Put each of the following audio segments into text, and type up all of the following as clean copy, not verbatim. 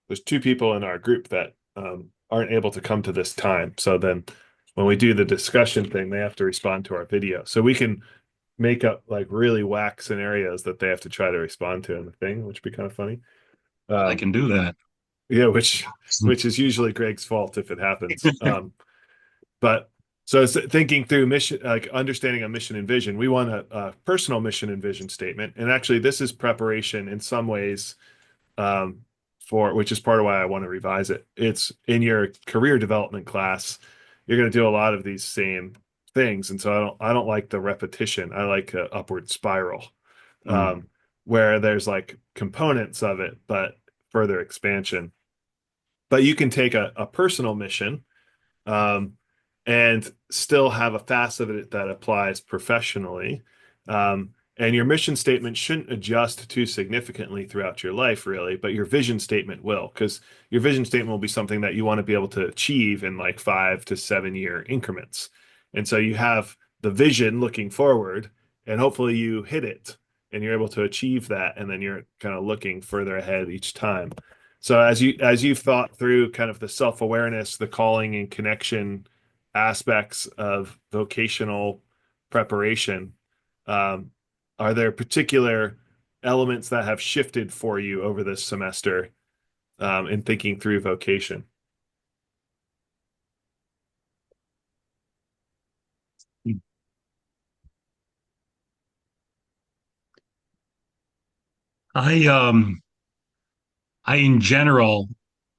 there's two people in our group that aren't able to come to this time. So then when we do the discussion thing, they have to respond to our video. So we can make up like really whack scenarios that they have to try to respond to in the thing, which would be kind of funny. I Um, can do that. yeah, which is usually Greg's fault if it happens. But so it's thinking through mission, like understanding a mission and vision, we want a personal mission and vision statement. And actually, this is preparation in some ways um, for which is part of why I want to revise it. It's in your career development class, you're going to do a lot of these same things, and so I don't like the repetition. I like a upward spiral, Mm. um, where there's like components of it, but further expansion. But you can take a personal mission um, and still have a facet of it that applies professionally. And your mission statement shouldn't adjust too significantly throughout your life, really, but your vision statement will, because your vision statement will be something that you want to be able to achieve in like 5 to 7 year increments. And so you have the vision looking forward, and hopefully you hit it and you're able to achieve that. And then you're kind of looking further ahead each time. So as you've thought through kind of the self-awareness, the calling and connection aspects of vocational preparation, um, are there particular elements that have shifted for you over this semester in thinking through vocation? I um I in general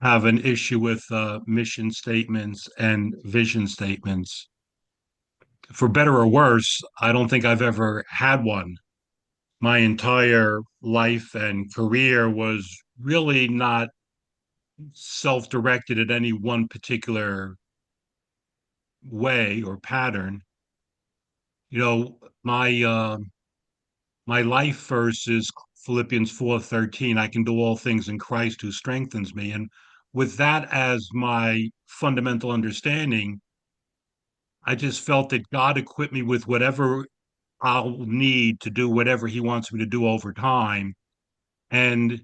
have an issue with mission statements and vision statements. For better or worse, I don't think I've ever had one. My entire life and career was really not self-directed at any one particular way or pattern. You know, my life verse is Philippians 4:13. I can do all things in Christ who strengthens me. And with that as my fundamental understanding, I just felt that God equipped me with whatever I'll need to do whatever He wants me to do over time. And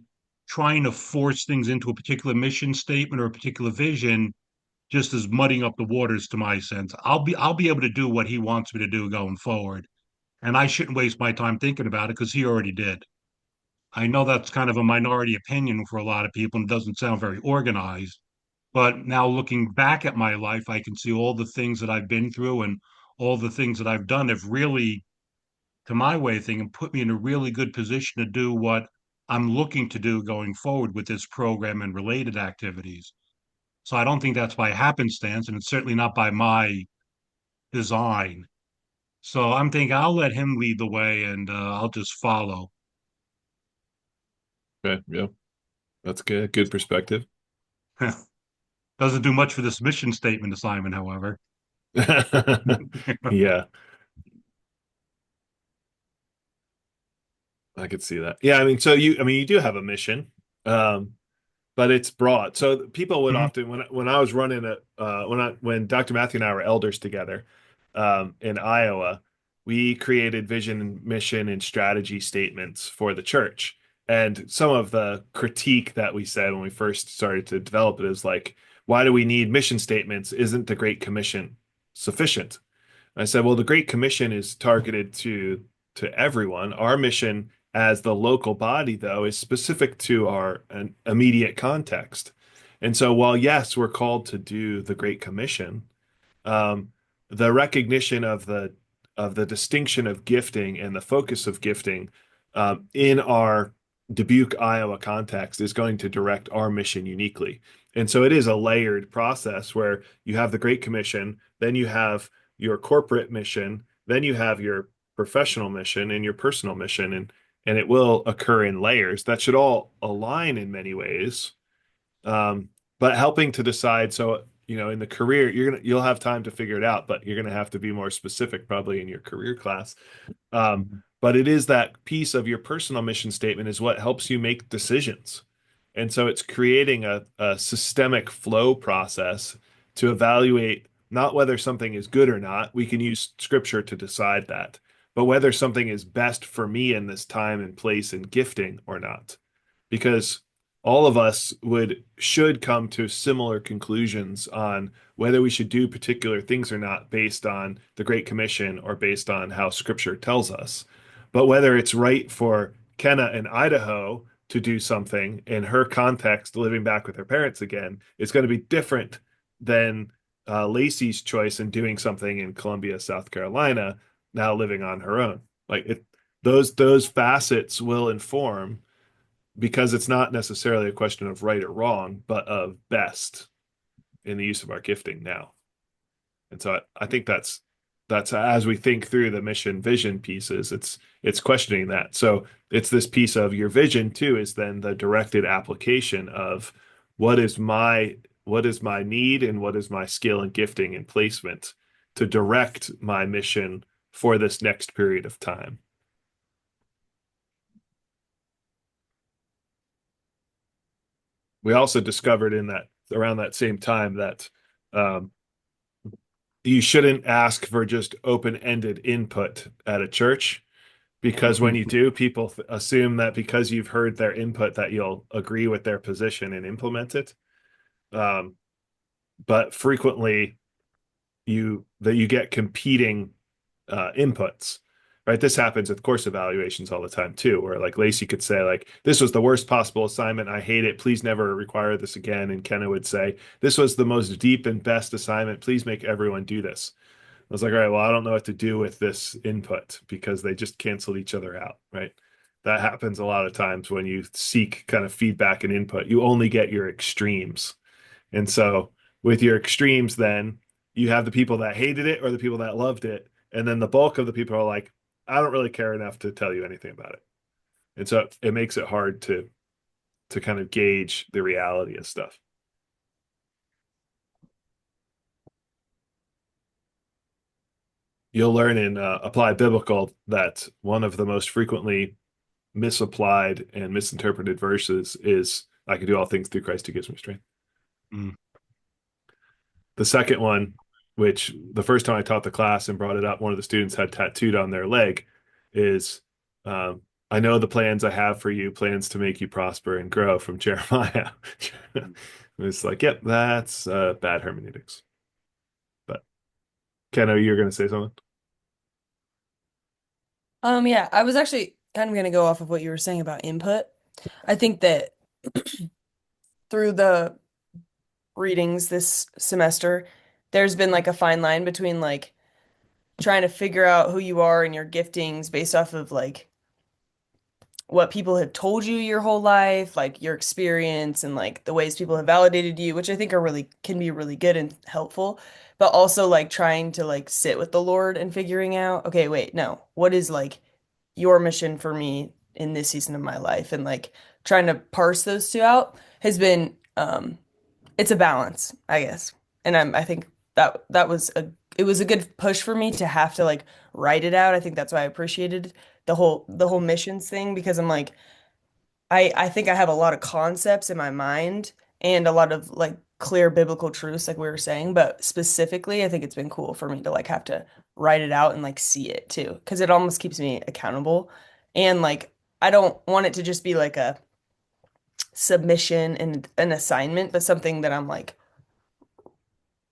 trying to force things into a particular mission statement or a particular vision just is muddying up the waters to my sense. I'll be able to do what He wants me to do going forward. And I shouldn't waste my time thinking about it because He already did. I know that's kind of a minority opinion for a lot of people and doesn't sound very organized. But now looking back at my life, I can see all the things that I've been through and all the things that I've done have really, to my way of thinking, put me in a really good position to do what I'm looking to do going forward with this program and related activities. So I don't think that's by happenstance, and it's certainly not by my design. So I'm thinking I'll let him lead the way and I'll just follow. Okay, yeah, that's good. Good perspective. Doesn't do much for this mission statement assignment, however. Yeah, I could see that. Yeah, I mean, you do have a mission. Um, but it's broad. So people would Mhm. often when I was running it when Dr. Matthew and I were elders together in Iowa, we created vision, mission, and strategy statements for the church. And some of the critique that we said when we first started to develop it is like, why do we need mission statements? Isn't the Great Commission sufficient? I said, well, the Great Commission is targeted to everyone. Our mission as the local body, though, is specific to our an immediate context. And so, while yes, we're called to do the Great Commission, um, the recognition of the distinction of gifting and the focus of gifting in our Dubuque, Iowa context is going to direct our mission uniquely. And so it is a layered process where you have the Great Commission, then you have your corporate mission, then you have your professional mission and your personal mission, and it will occur in layers that should all align in many ways, but helping to decide. So, in the career, you'll have time to figure it out, but you're gonna have to be more specific probably in your career class. But it is that piece of your personal mission statement is what helps you make decisions. And so it's creating a systemic flow process to evaluate not whether something is good or not. We can use scripture to decide that, but whether something is best for me in this time and place and gifting or not. Because all of us should come to similar conclusions on whether we should do particular things or not based on the Great Commission or based on how Scripture tells us. But whether it's right for Kenna in Idaho to do something in her context, living back with her parents again, is going to be different than Lacey's choice in doing something in Columbia, South Carolina, now living on her own. Like those facets will inform, because it's not necessarily a question of right or wrong, but of best in the use of our gifting now. And so I think that's as we think through the mission vision pieces, it's questioning that. So it's this piece of your vision too is then the directed application of what is my need and what is my skill and gifting and placement to direct my mission for this next period of time. We also discovered in that around that same time that um, you shouldn't ask for just open-ended input at a church, because when you do, people assume that because you've heard their input that you'll agree with their position and implement it. Um, but frequently you get competing inputs, right? This happens with course evaluations all the time too, where like Lacey could say like, this was the worst possible assignment, I hate it, please never require this again. And Kenna would say, this was the most deep and best assignment, please make everyone do this. I was like, all right, well, I don't know what to do with this input, because they just canceled each other out, right? That happens a lot of times when you seek kind of feedback and input. You only get your extremes. And so with your extremes, then you have the people that hated it or the people that loved it. And then the bulk of the people are like, I don't really care enough to tell you anything about it. And so it makes it hard to kind of gauge the reality of stuff. You'll learn in Applied Biblical that one of the most frequently misapplied and misinterpreted verses is, I can do all things through Christ who gives me strength. Mm. The second one, which the first time I taught the class and brought it up, one of the students had tattooed on their leg, is um, I know the plans I have for you, plans to make you prosper and grow, from Jeremiah. It's like, yep, that's bad hermeneutics. But Ken, you're going to say something? Yeah, I was actually kind of going to go off of what you were saying about input. I think that through the readings this semester, there's been like a fine line between like trying to figure out who you are and your giftings based off of like what people have told you your whole life, like your experience and like the ways people have validated you, which I think are really can be really good and helpful, but also like trying to like sit with the Lord and figuring out, okay, wait, no, what is like your mission for me in this season of my life, and like trying to parse those two out has been it's a balance, I guess. And I think that was a it was a good push for me to have to like write it out. I think that's why I appreciated the whole missions thing, because I'm like I think I have a lot of concepts in my mind and a lot of like clear biblical truths like we were saying, but specifically I think it's been cool for me to like have to write it out and like see it too, because it almost keeps me accountable. And like I don't want it to just be like a submission and an assignment, but something that I'm like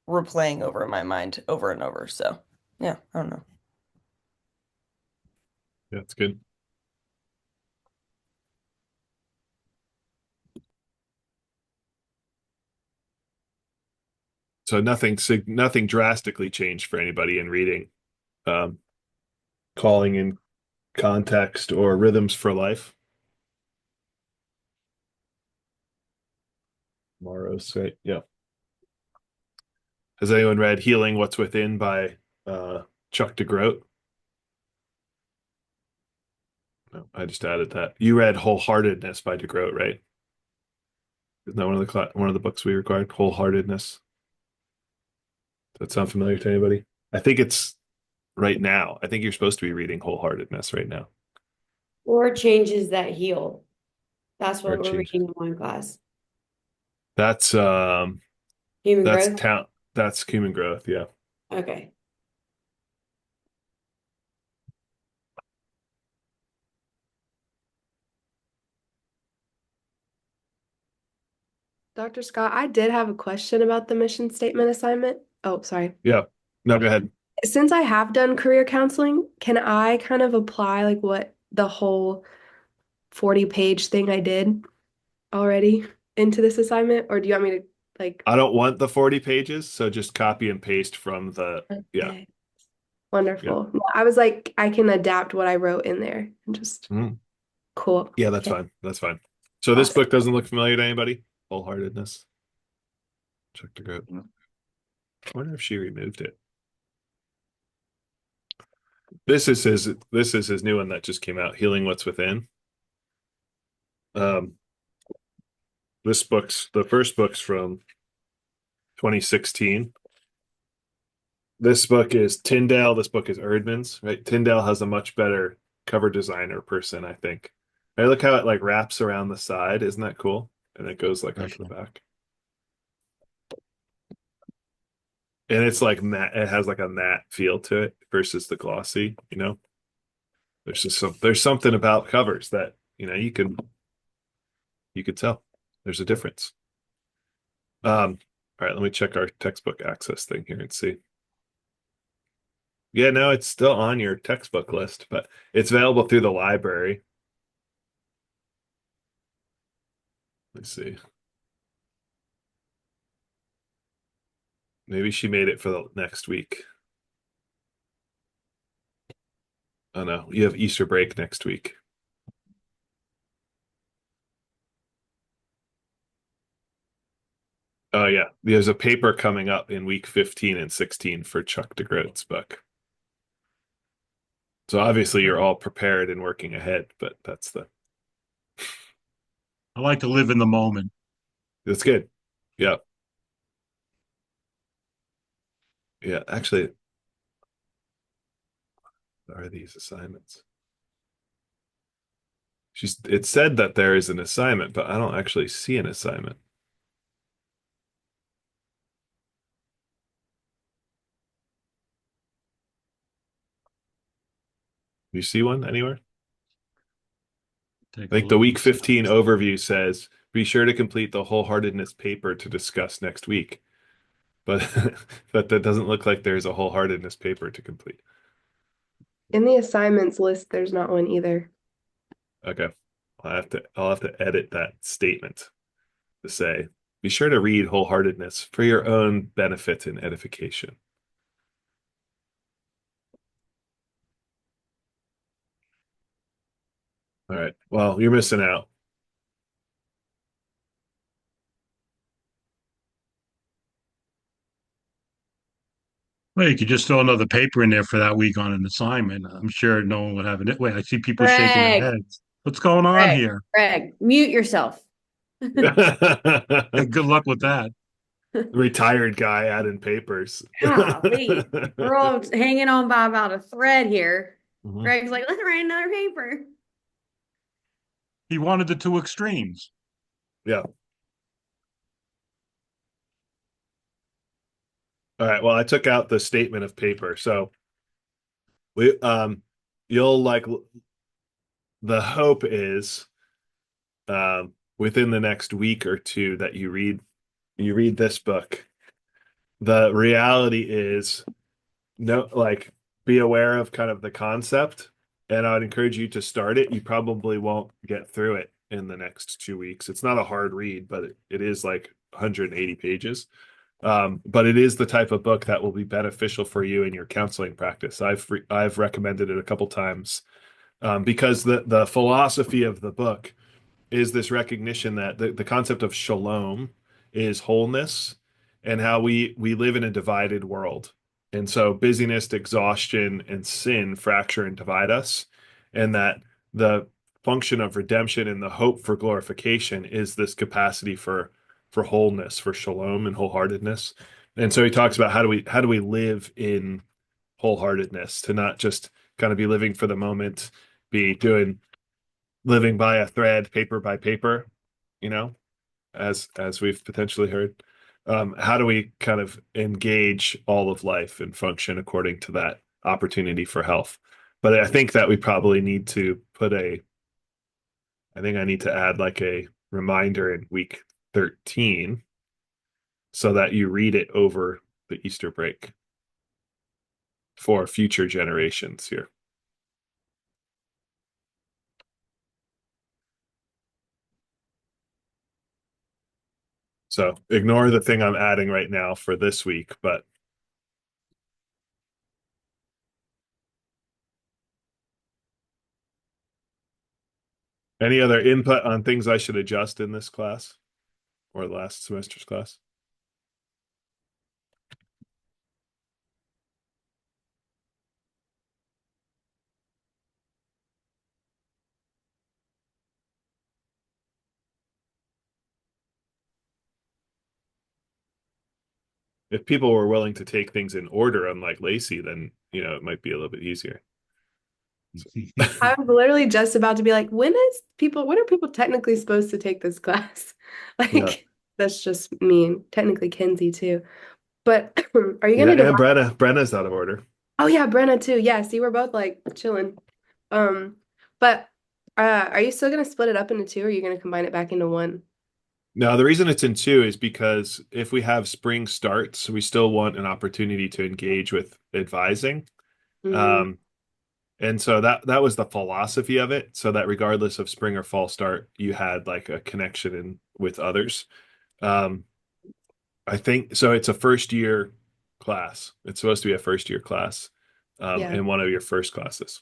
replaying over in my mind over and over. So, yeah, I don't know. Yeah, that's good. So nothing drastically changed for anybody in reading, um, calling in context or rhythms for life. Morrow's right. Yeah. Has anyone read Healing What's Within by Chuck DeGroat? No, I just added that. You read Wholeheartedness by DeGroat, right? Isn't that one of the books we required? Wholeheartedness. Does that sound familiar to anybody? I think it's right now. I think you're supposed to be reading Wholeheartedness right now. Or changes that heal. That's Or what we're change. reading in one class. That's Human that's growth. talent. That's human growth. Yeah. Okay. Dr. Scott, I did have a question about the mission statement assignment. Oh, sorry. Yeah. No, go ahead. Since I have done career counseling, can I kind of apply like what the whole 40-page thing I did already into this assignment? Or do you want me to like, I don't want the 40 pages, so just copy and paste from the yeah. okay, wonderful. Yeah, I was like, I can adapt what I wrote in there and just Mhm. cool. Yeah, that's Okay. fine. That's fine. So this Awesome. book doesn't look familiar to anybody? Wholeheartedness. Check the goat. I wonder if she removed it. This is his new one that just came out, Healing What's Within. The first book's from 2016. This book is Tyndale. This book is Erdman's, right? Tyndale has a much better cover designer person, I think. Right, look how it like wraps around the side. Isn't that cool? And it goes like onto the back. And it's like matte. It has like a matte feel to it versus the glossy, you know? There's something about covers that, you could tell. There's a difference. All right, let me check our textbook access thing here and see. Yeah, no, it's still on your textbook list, but it's available through the library. Let's see. Maybe she made it for the next week. Oh no, you have Easter break next week. Oh yeah, there's a paper coming up in week 15 and 16 for Chuck DeGroat's book. So obviously you're all prepared and working ahead, but I like to live in the moment. that's good. Yeah. Yeah, actually, what are these assignments? It said that there is an assignment, but I don't actually see an assignment. You see one anywhere? Take I a think the look week and see. 15 overview says, be sure to complete the wholeheartedness paper to discuss next week. But but that doesn't look like there's a wholeheartedness paper to complete. In the assignments list, there's not one either. Okay. I'll have to edit that statement to say, be sure to read wholeheartedness for your own benefit and edification. All right. Well, you're missing out. Well, you could just throw another paper in there for that week on an assignment. I'm sure no one would have it. Wait, I see people shaking their Greg, heads. What's going on Greg, here? Greg, mute yourself. Hey, good luck with that. Retired guy adding papers. Golly, we're all hanging on by about a thread here. Mhm. Greg's like, let's write another paper. He wanted the two extremes. Yeah. All right. Well, I took out the statement of paper. So we you'll like the hope is within the next week or two that you read this book. The reality is be aware of kind of the concept, and I'd encourage you to start it. You probably won't get through it in the next 2 weeks. It's not a hard read, but it is like 180 pages. But it is the type of book that will be beneficial for you in your counseling practice. I've recommended it a couple times because the philosophy of the book is this recognition that the concept of shalom is wholeness, and how we live in a divided world. And so busyness, exhaustion, and sin fracture and divide us, and that the function of redemption and the hope for glorification is this capacity for wholeness, for shalom and wholeheartedness. And so he talks about how do we live in wholeheartedness, to not just kind of be living for the moment, be living by a thread, paper by paper, as we've potentially heard. How do we kind of engage all of life and function according to that opportunity for health? But I think that we probably need to I think I need to add like a reminder in week 13 so that you read it over the Easter break for future generations here. So ignore the thing I'm adding right now for this week, but any other input on things I should adjust in this class or last semester's class? If people were willing to take things in order, unlike Lacey, then it might be a little bit easier. I was literally just about to be like, when are people technically supposed to take this class? Like, Yeah. that's just me and technically Kenzie too. But are you Yeah, gonna and Brenna's out of order. Oh yeah, Brenna too. Yeah, see, we're both like chilling. But are you still gonna split it up into two, or are you gonna combine it back into one? Now, the reason it's in two is because if we have spring starts, we still want an opportunity to engage with advising. Mm, Um, and so that was the philosophy of it, so that regardless of spring or fall start, you had like a connection with others. Um, I think so. It's a first year class. It's supposed to be a first year class, yeah. in one of your first classes.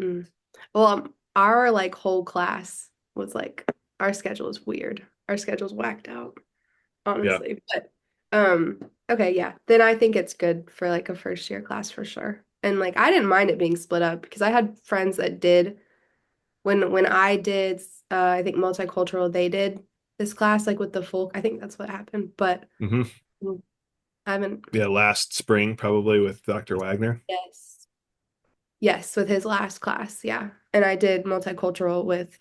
Mm. Well, our like whole class was like our schedule is weird. Our schedule's whacked out, Yeah. honestly. But okay, yeah. Then I think it's good for like a first year class for sure. And like I didn't mind it being split up because I had friends that did when I did I think multicultural, they did this class like with the folk. I think that's what happened. But hmm I haven't. Yeah, last spring probably with Dr. Wagner. Yes. Yes, with his last class, yeah. And I did multicultural with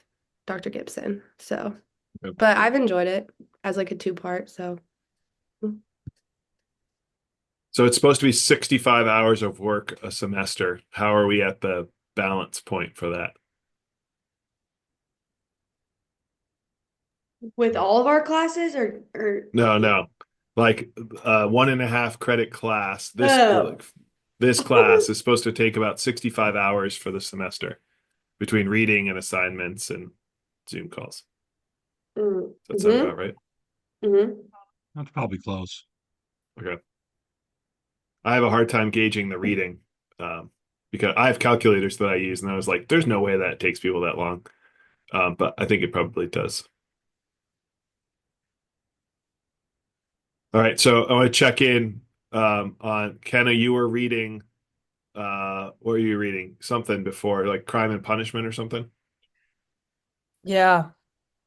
Dr. Gibson. So, Yep. but I've enjoyed it as like a two-part, so So it's supposed to be 65 hours of work a semester. How are we at the balance point for that? With all of our classes or No. Like 1.5 credit class. Oh. This class is supposed to take about 65 hours for the semester between reading and assignments and Zoom calls. Does that sound about right? Mhm. That's probably close. Okay. I have a hard time gauging the reading because I have calculators that I use, and I was like, there's no way that takes people that long. But I think it probably does. All right, so I want to check in on Kenna. You were reading, what were you reading? Something before, like Crime and Punishment or something? Yeah.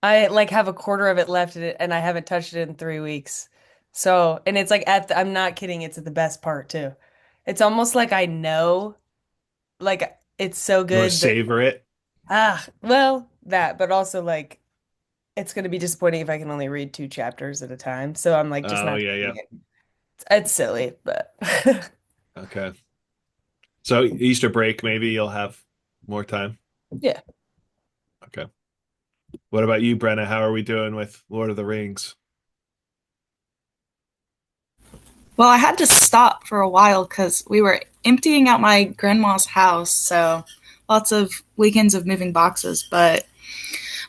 I like have a quarter of it left and I haven't touched it in 3 weeks. So, and it's like I'm not kidding, it's at the best part too. It's almost like I know, like it's so You want to good that savor it? well, that, but also like it's going to be disappointing if I can only read 2 chapters at a time. So I'm like just Oh, not yeah. doing it. It's silly, but Okay. So Easter break, maybe you'll have more time. yeah. Okay. What about you, Brenna? How are we doing with Lord of the Rings? Well, I had to stop for a while because we were emptying out my grandma's house, so lots of weekends of moving boxes. But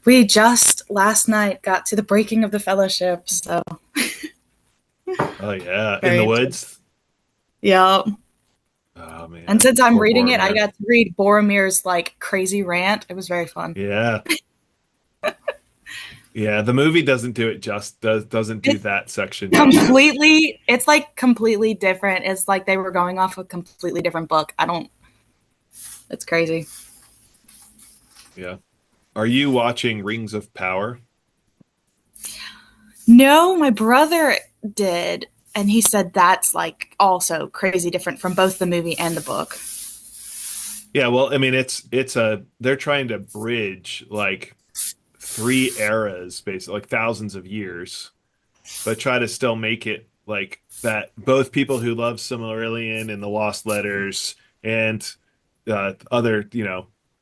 we just last night got to the breaking of the fellowship, so Oh yeah, in very the excited. woods. Yeah. Oh man, And since I'm poor reading it, I Boromir. got to read Boromir's like crazy rant. It was very fun. Yeah, yeah. The movie doesn't do it doesn't do It's that section justice. it's like completely different. It's like they were going off a completely different book. It's crazy. Yeah. Are you watching Rings of Power? No, my brother did, and he said that's like also crazy different from both the movie and the book. Yeah. Well, I mean, they're trying to bridge like 3 eras, basically, like thousands of years, but try to still make it like that both people who love Silmarillion and the Lost Letters and other,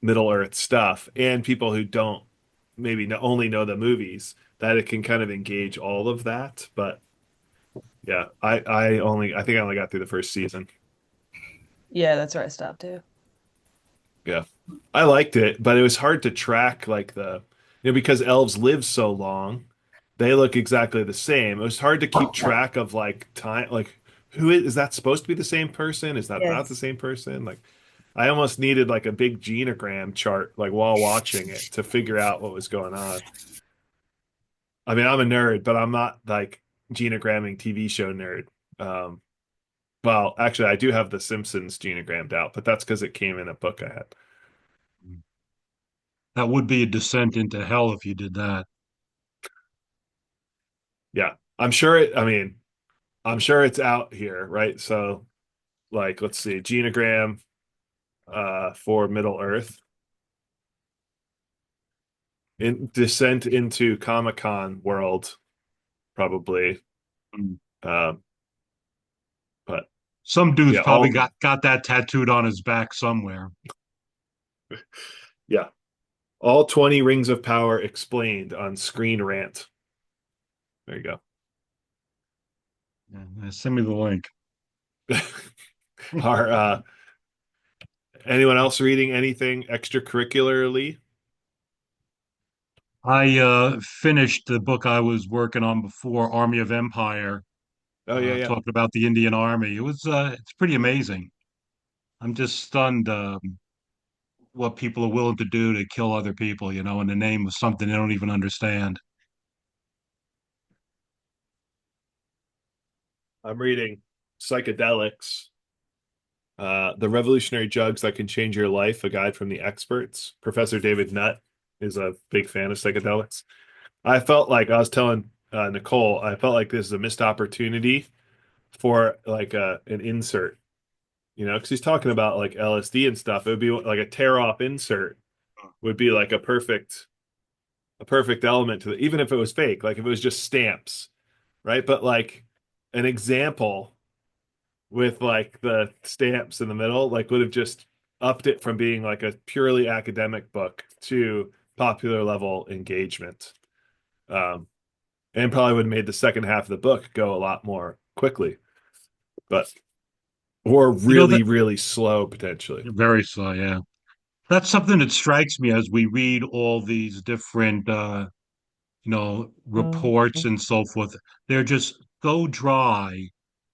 Middle Earth stuff, and people who don't maybe only know the movies, that it can kind of engage all of that. But yeah, I think I only got through the first season. Yeah, that's where I stopped too. Yeah. I liked it, but it was hard to track like because elves live so long, they look exactly the same. It was hard to keep track of like time, like is that supposed to be the same person? Is that not the Yes. same person? Like I almost needed like a big genogram chart like while watching it to figure out what was going on. I mean, I'm a nerd, but I'm not like genogramming TV show nerd. Um, well, actually, I do have The Simpsons genogrammed out, but that's because it came in a book I had. That would be a descent into hell if you did that. Yeah, I mean, I'm sure it's out here, right? So, like, let's see, genogram for Middle Earth in descent into Comic-Con world, probably. Mm. Um, but Some dude's yeah, probably got that tattooed on his back somewhere. yeah, all 20 rings of power explained on Screen Rant. There you go. Yeah, send me the link. Are anyone else reading anything extracurricularly? I finished the book I was working on before, Army of Empire, Oh yeah, yeah. talking about the Indian Army. It's pretty amazing. I'm just stunned what people are willing to do to kill other people, in the name of something they don't even understand. I'm reading Psychedelics, The Revolutionary Drugs That Can Change Your Life, a guide from the experts. Professor David Nutt is a big fan of psychedelics. I felt like I was telling Nicole, I felt like this is a missed opportunity for like an insert, because he's talking about like LSD and stuff. It would be like a tear off insert would be like a perfect element to it, even if it was fake, like if it was just stamps, right? But like an example with like the stamps in the middle, like would have just upped it from being like a purely academic book to popular level engagement. Um, and probably would have made the second half of the book go a lot more quickly, but or That really, really slow potentially. very slow, yeah. That's something that strikes me as we read all these different reports and so forth. They're just so dry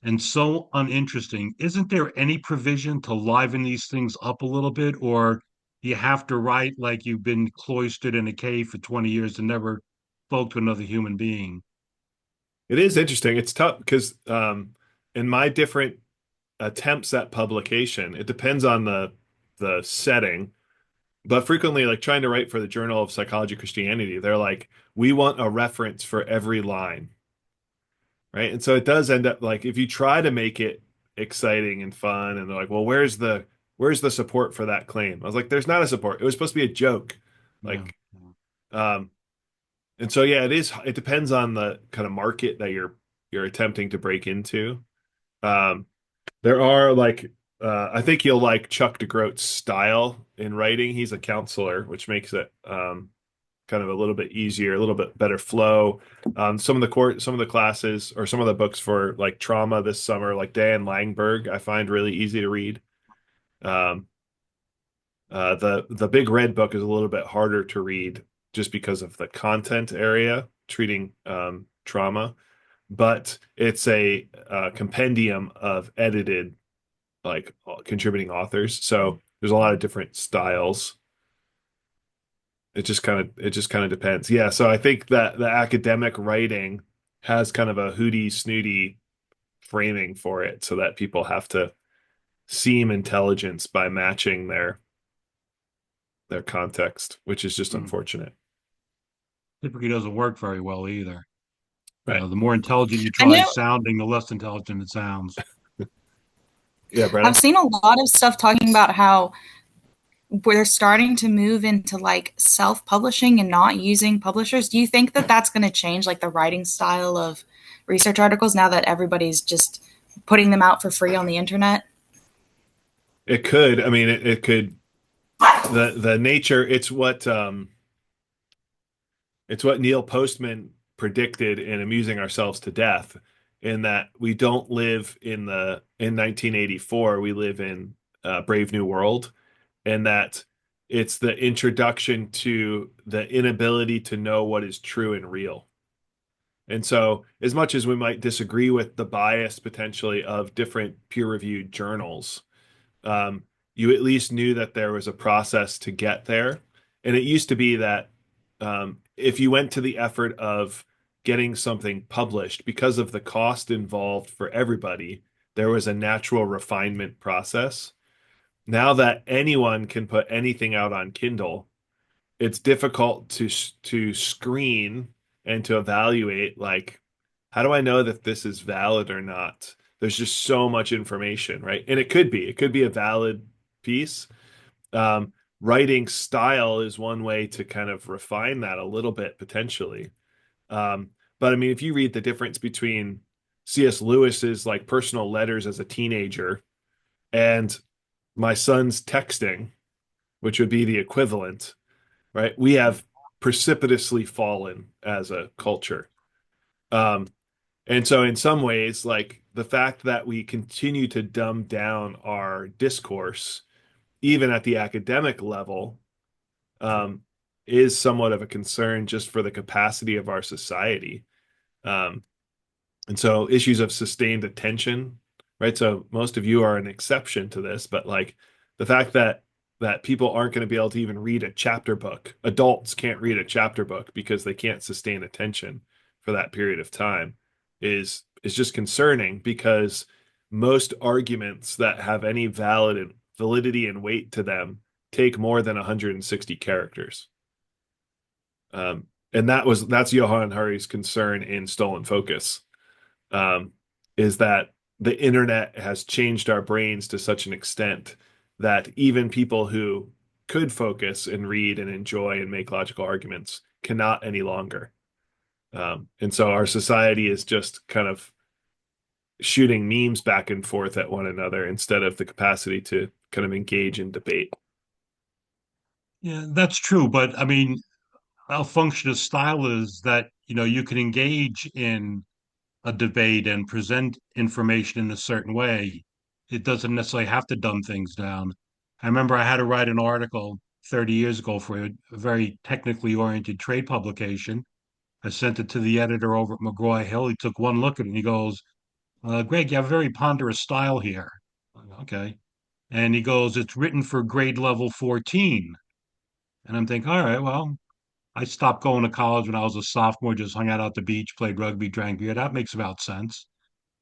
and so uninteresting. Isn't there any provision to liven these things up a little bit, or you have to write like you've been cloistered in a cave for 20 years and never spoke to another human being? It is interesting. It's tough because in my different attempts at publication, it depends on the setting. But frequently, like trying to write for the Journal of Psychology Christianity, they're like, we want a reference for every line, right? And so it does end up like if you try to make it exciting and fun, and they're like, well, where's the support for that claim? I was like, there's not a support. It was supposed to be a joke, Yeah. like, um, and so yeah, it depends on the kind of market that you're attempting to break into. Um, there are like I think you'll like Chuck DeGroat's style in writing. He's a counselor, which makes it kind of a little bit easier, a little bit better flow. Some of the classes or some of the books for like trauma this summer, like Dan Langberg, I find really easy to read. Um, the Big Red book is a little bit harder to read just because of the content area treating trauma, but it's a compendium of edited like contributing authors. So there's a lot of different styles. It just kind of depends. Yeah, so I think that the academic writing has kind of a hooty snooty framing for it so that people have to seem intelligence by matching their context, which is just Mm. unfortunate. Typically doesn't work very well either. Right. The more intelligent you I try know sounding, the less intelligent it sounds. Yeah, I've Brennan. seen a lot of stuff talking about how we're starting to move into like self-publishing and not using publishers. Do you think that that's going to change like the writing style of research articles now that everybody's just putting them out for free on the internet? It could. I mean, it could. The nature. It's what It's what Neil Postman predicted in Amusing Ourselves to Death, in that we don't live in 1984, we live in Brave New World, and that it's the introduction to the inability to know what is true and real. And so, as much as we might disagree with the bias potentially of different peer-reviewed journals, you at least knew that there was a process to get there. And it used to be that if you went to the effort of getting something published, because of the cost involved for everybody, there was a natural refinement process. Now that anyone can put anything out on Kindle, it's difficult to screen and to evaluate, like, how do I know that this is valid or not? There's just so much information, right? And it could be a valid piece. Writing style is one way to kind of refine that a little bit potentially. But I mean, if you read the difference between C.S. Lewis's like personal letters as a teenager and my son's texting, which would be the equivalent, right? We have precipitously fallen as a culture. Um, and so in some ways, like the fact that we continue to dumb down our discourse, even at the academic level, um, is somewhat of a concern just for the capacity of our society. Um, and so issues of sustained attention, right? So most of you are an exception to this, but like the fact that people aren't going to be able to even read a chapter book. Adults can't read a chapter book because they can't sustain attention for that period of time is just concerning, because most arguments that have any validity and weight to them take more than 160 characters. And that's Johann Hari's concern in Stolen Focus, is that the internet has changed our brains to such an extent that even people who could focus and read and enjoy and make logical arguments cannot any longer. And so our society is just kind of shooting memes back and forth at one another instead of the capacity to kind of engage in debate. Yeah, that's true. But I mean, a function of style is that, you can engage in a debate and present information in a certain way. It doesn't necessarily have to dumb things down. I remember I had to write an article 30 years ago for a very technically oriented trade publication. I sent it to the editor over at McGraw-Hill. He took one look at it and he goes, Greg, you have a very ponderous style here. Okay. And he goes, it's written for grade level 14. And I'm thinking, all right, well, I stopped going to college when I was a sophomore, just hung out at the beach, played rugby, drank beer. That makes about sense.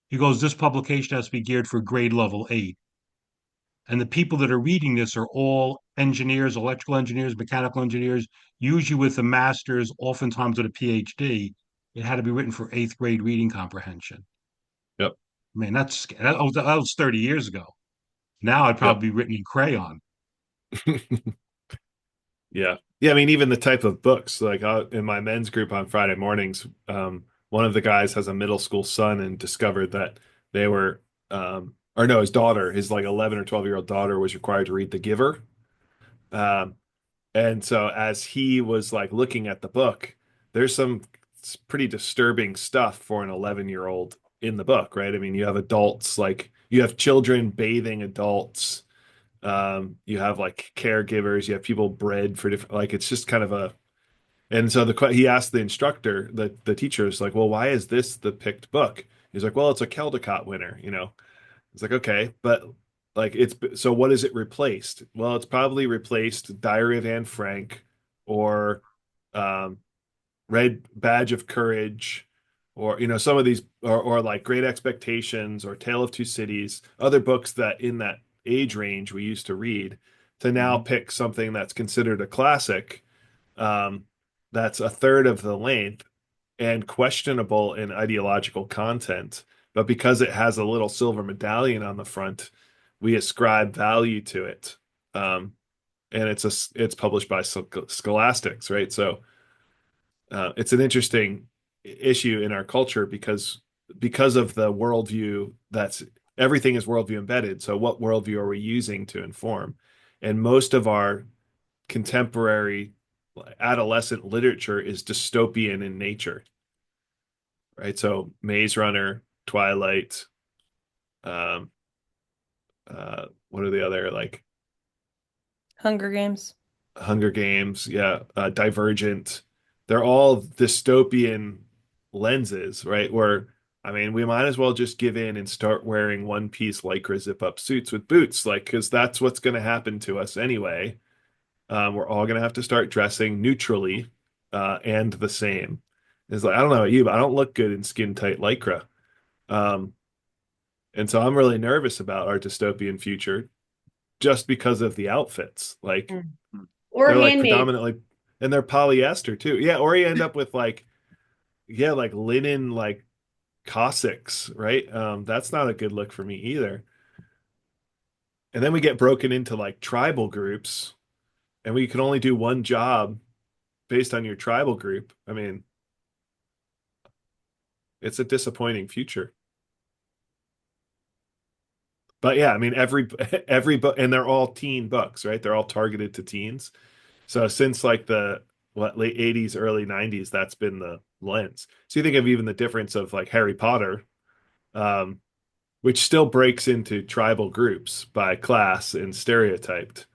He goes, this publication has to be geared for grade level 8. And the people that are reading this are all engineers, electrical engineers, mechanical engineers, usually with a master's, oftentimes with a PhD. It had to be written for 8th grade reading comprehension. Yep. I mean, that was 30 years ago. Now I'd Yep. probably be written in crayon. Yeah. Yeah. I mean, even the type of books, like in my men's group on Friday mornings, one of the guys has a middle school son and discovered that they were, or no, his daughter, his like 11 or 12-year-old daughter was required to read The Giver. Um, and so as he was like looking at the book, there's some pretty disturbing stuff for an 11-year-old in the book, right? I mean, you have adults, like you have children bathing adults. You have like caregivers, you have people bred for different, like it's just kind of a, and so he asked the instructor, the teacher is like, well, why is this the picked book? He's like, well, it's a Caldecott winner, you know. It's like, okay, but like so what is it replaced? Well, it's probably replaced Diary of Anne Frank or um, Red Badge of Courage, or some of these, or like Great Expectations or Tale of Two Cities, other books that in that age range we used to read, to now pick something that's considered a classic, um, that's a third of the length and questionable in ideological content, but because it has a little silver medallion on the front, we ascribe value to it. And it's published by Scholastics, right? So it's an interesting issue in our culture because of the worldview, that's everything is worldview embedded. So what worldview are we using to inform? And most of our contemporary adolescent literature is dystopian in nature, right? So Maze Runner, Twilight, um, what are the other, like, Hunger Games. Hunger Games, yeah, Divergent. They're all dystopian lenses, right? Where, I mean, we might as well just give in and start wearing one piece lycra zip up suits with boots, like, because that's what's going to happen to us anyway. We're all going to have to start dressing neutrally and the same. It's like, I don't know about you, but I don't look good in skin tight lycra. Um, and so I'm really nervous about our dystopian future just because of the outfits. Like, Mm. Or they're like handmade. predominantly, and they're polyester too. Yeah, or you end up with like, yeah, like linen, like Cossacks, right? That's not a good look for me either. And then we get broken into like tribal groups, and we can only do one job based on your tribal group. I mean, it's a disappointing future. But yeah, I mean, every book, and they're all teen books, right? They're all targeted to teens. So since like the late 80s, early 90s, that's been the lens. So you think of even the difference of like Harry Potter, um, which still breaks into tribal groups by class and stereotyped.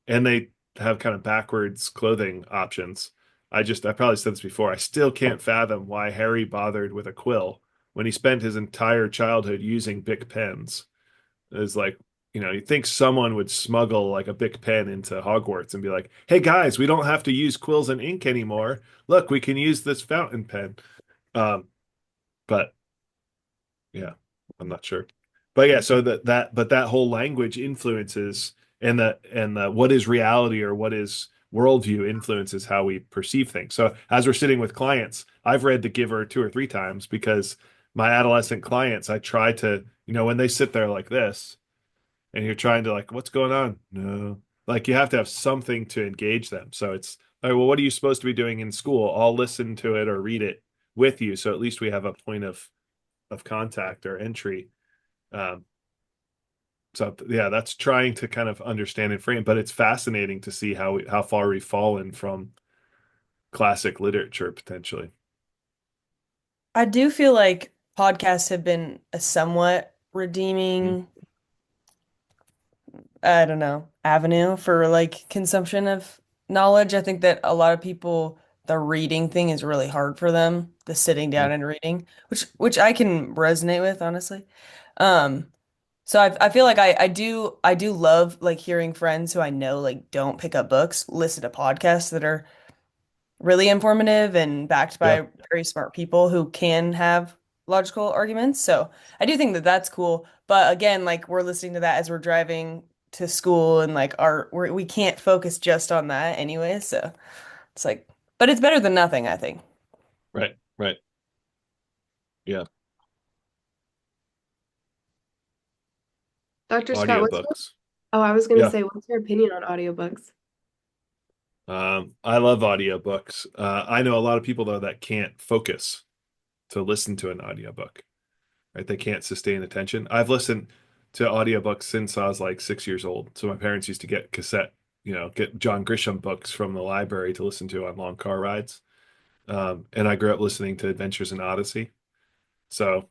And they have kind of backwards clothing options. I probably said this before. I still can't fathom why Harry bothered with a quill when he spent his entire childhood using Bic pens. It's like, you think someone would smuggle like a Bic pen into Hogwarts and be like, "Hey guys, we don't have to use quills and ink anymore. Look, we can use this fountain pen." Um, but yeah, I'm not sure. But yeah, so that whole language influences, and the what is reality or what is worldview influences how we perceive things. So as we're sitting with clients, I've read The Giver 2 or 3 times because my adolescent clients, I try to, when they sit there like this and you're trying to like, what's going on? No. Like you have to have something to engage them. So it's, all right, well, what are you supposed to be doing in school? I'll listen to it or read it with you. So at least we have a point of contact or entry. Um, so yeah, that's trying to kind of understand and frame, but it's fascinating to see how far we've fallen from classic literature potentially. I do feel like podcasts have been a somewhat redeeming, I don't know, avenue for like consumption of knowledge. I think that a lot of people, the reading thing is really hard for them, the sitting down and reading, which I can resonate with, honestly. Um, so I feel like I do love like hearing friends who I know like don't pick up books, listen to podcasts that are really informative and backed Yeah, by very smart people who can have logical arguments. So I do think that that's cool. But again, like we're listening to that as we're driving to school and like we can't focus just on that anyway. So it's like, but it's better than nothing, I think. right, right. Yeah, Dr. Scott, audiobooks. I was gonna Yeah. say, what's your opinion on audiobooks? I love audiobooks. I know a lot of people though that can't focus to listen to an audiobook, right? They can't sustain attention. I've listened to audiobooks since I was like 6 years old. So my parents used to get get John Grisham books from the library to listen to on long car rides. And I grew up listening to Adventures in Odyssey. So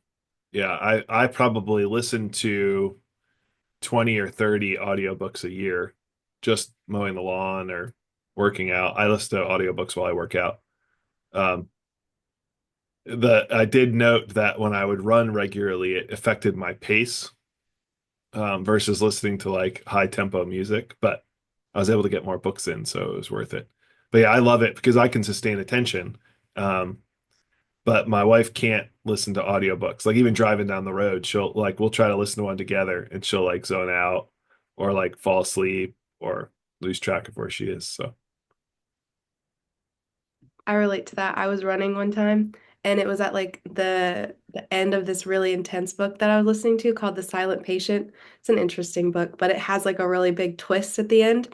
yeah, I probably listen to 20 or 30 audiobooks a year, just mowing the lawn or working out. I listen to audiobooks while I work out. Um, I did note that when I would run regularly, it affected my pace, versus listening to like high tempo music, but I was able to get more books in, so it was worth it. But yeah, I love it because I can sustain attention. Um, but my wife can't listen to audiobooks. Like even driving down the road, we'll try to listen to one together and she'll like zone out or like fall asleep or lose track of where she is. So I relate to that. I was running one time and it was at like the end of this really intense book that I was listening to called The Silent Patient. It's an interesting book, but it has like a really big twist at the end.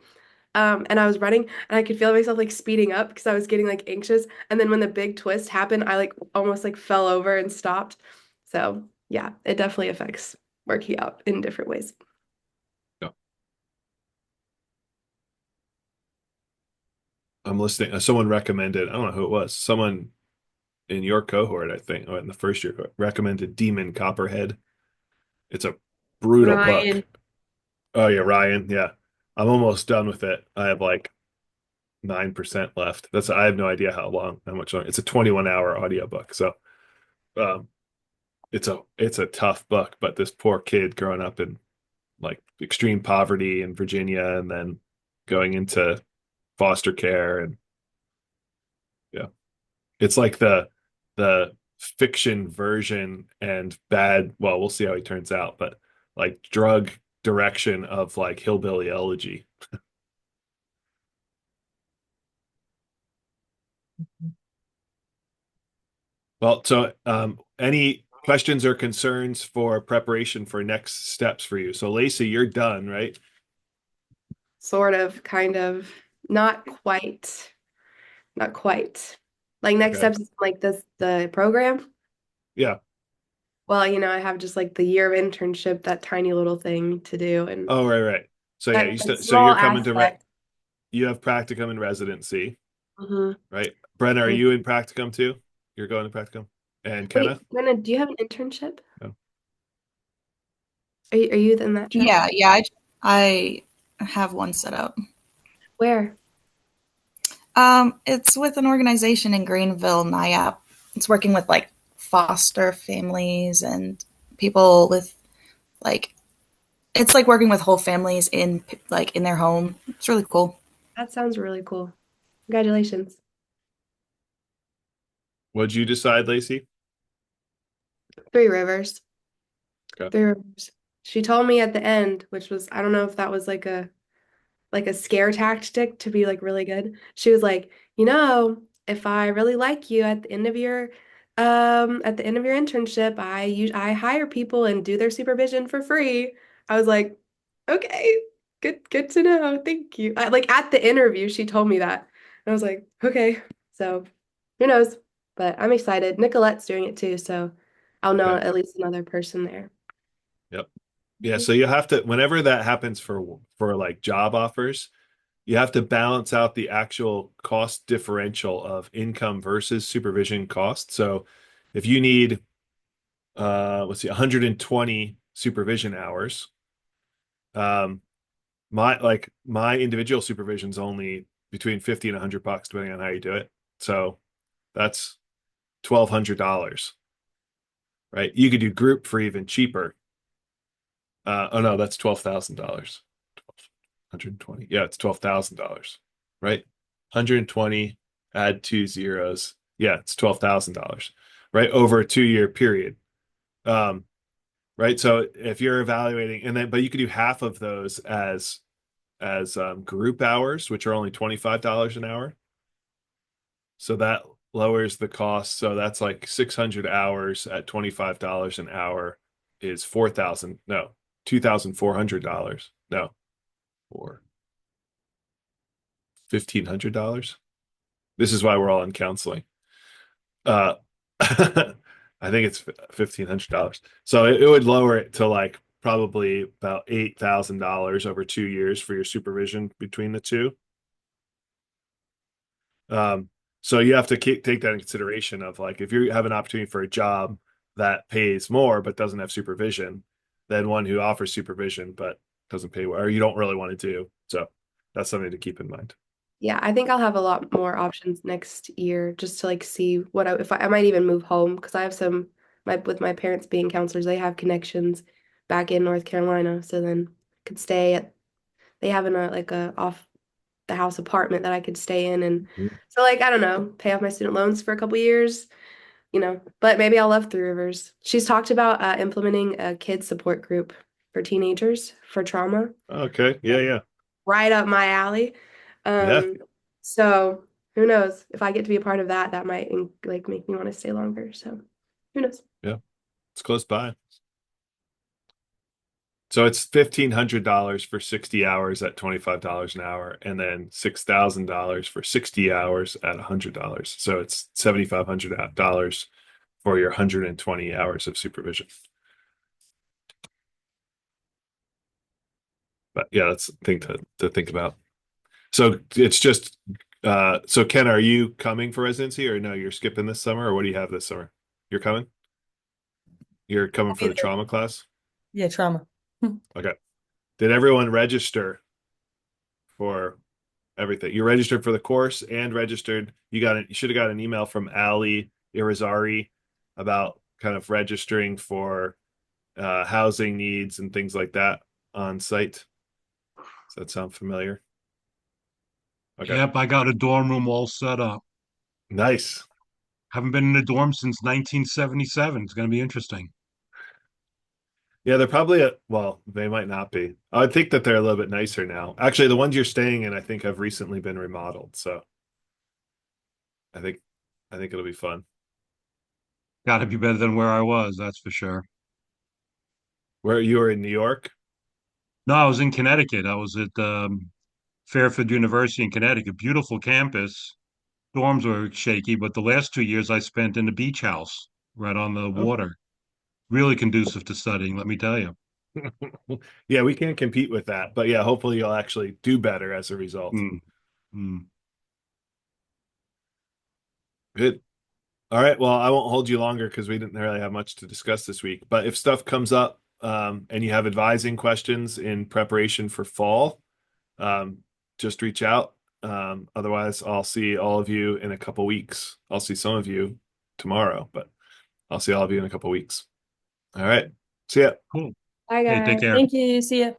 And I was running and I could feel myself like speeding up because I was getting like anxious. And then when the big twist happened, I like almost like fell over and stopped. So yeah, it definitely affects working out in different ways. yeah. I'm listening. Someone recommended, I don't know who it was, someone in your cohort, I think, or in the first year cohort, recommended Demon Copperhead. It's a brutal Ryan. book. Oh yeah, Ryan. Yeah. I'm almost done with it. I have like 9% left. I have no idea how much longer. It's a 21-hour audiobook. So um it's a tough book, but this poor kid growing up in like extreme poverty in Virginia and then going into foster care, and yeah. It's like the fiction version and bad, well, we'll see how he turns out, but like drug direction of like Hillbilly Elegy. Well, so any questions or concerns for preparation for next steps for you? So Lacey, you're done, right? Sort of, kind of, not quite, not quite. Like next Okay. steps is like this, the program. Yeah. Well, I have just like the year of internship, that tiny little thing to do, and Oh, right, right. So yeah, that so small you're coming to aspect. you have practicum and residency, Mhm. right? Brenna, are you in practicum too? You're going to practicum? And Wait, Kenna? Brenna, do you have an internship? No. Are you in that track? Yeah, I have one set up. Where? It's with an organization in Greenville, NIAP. It's working with like foster families and people with like it's like working with whole families in like in their home. It's really cool. That sounds really cool. Congratulations. What'd you decide, Lacey? Three Rivers. Okay. Three Rivers. She told me at the end, which was, I don't know if that was like a scare tactic to be like really good. She was like, if I really like you at the end of your internship, I hire people and do their supervision for free. I was like, okay, good to know. Thank you. Like at the interview, she told me that. And I was like, okay. So who knows? But I'm excited. Nicolette's doing it too, so I'll know Okay. at least another person there. Yep. Yeah, so you have to, whenever that happens for like job offers, you have to balance out the actual cost differential of income versus supervision cost. So if you need let's see, 120 supervision hours, um my individual supervision's only between 50 and $100 depending on how you do it. So that's $1,200, right? You could do group for even cheaper. Oh no, that's $12,000. 120. Yeah, it's $12,000, right? 120, add two zeros. Yeah, it's $12,000, right? Over a 2-year period. Um, right. So if you're evaluating, and then but you could do half of those as group hours, which are only $25 an hour. So that lowers the cost. So that's like 600 hours at $25 an hour is 4,000, no, $2,400. No, or $1,500. This is why we're all in counseling. Uh, I think it's $1,500. So it would lower it to like probably about $8,000 over 2 years for your supervision between the two. So you have to take that in consideration of like if you have an opportunity for a job that pays more but doesn't have supervision, than one who offers supervision but doesn't pay well, or you don't really want to do. So that's something to keep in mind. Yeah, I think I'll have a lot more options next year just to like see if I might even move home because I have with my parents being counselors, they have connections back in North Carolina. So then could stay at they have like a off the house apartment that I could stay in, and so like I don't know, pay off my student loans for a couple years, but maybe I'll love Three Rivers. She's talked about implementing a kids support group for teenagers for trauma. Okay. Yeah. Yeah. Right up my alley. Yeah. So who knows? If I get to be a part of that, that might like make me want to stay longer. So who knows? Yeah. It's close by. So it's $1,500 for 60 hours at $25 an hour, and then $6,000 for 60 hours at $100. So it's $7,500 for your 120 hours of supervision. But yeah, that's a thing to think about. So it's just So Ken, are you coming for residency or no, you're skipping this summer or what do you have this summer? You're coming? You're coming for the trauma class? Yeah, trauma. Okay. Did everyone register for everything? You registered for the course and registered. You should have got an email from Ali Irizarry about kind of registering for housing needs and things like that on site. Does that sound familiar? Okay. Yep, I got a dorm room all set up. Nice. Haven't been in a dorm since 1977. It's going to be interesting. Yeah, they're probably well, they might not be. I would think that they're a little bit nicer now. Actually, the ones you're staying in, I think, have recently been remodeled. So I think it'll be fun. Got to be better than where I was, that's for sure. Where you were in New York? No, I was in Connecticut. I was at Fairfield University in Connecticut. Beautiful campus. Dorms were shaky, but the last 2 years I spent in the beach house right on the Oh. water. Really conducive to studying, let me tell you. Yeah, we can't compete with that. But yeah, hopefully you'll actually do better as a result. Mm, mm. Good. All right. Well, I won't hold you longer because we didn't really have much to discuss this week. But if stuff comes up and you have advising questions in preparation for fall, um, just reach out. Otherwise, I'll see all of you in a couple weeks. I'll see some of you tomorrow, but I'll see all of you in a couple weeks. All right. See ya. Cool. Bye, Hey, take guys. care. Thank you. See ya.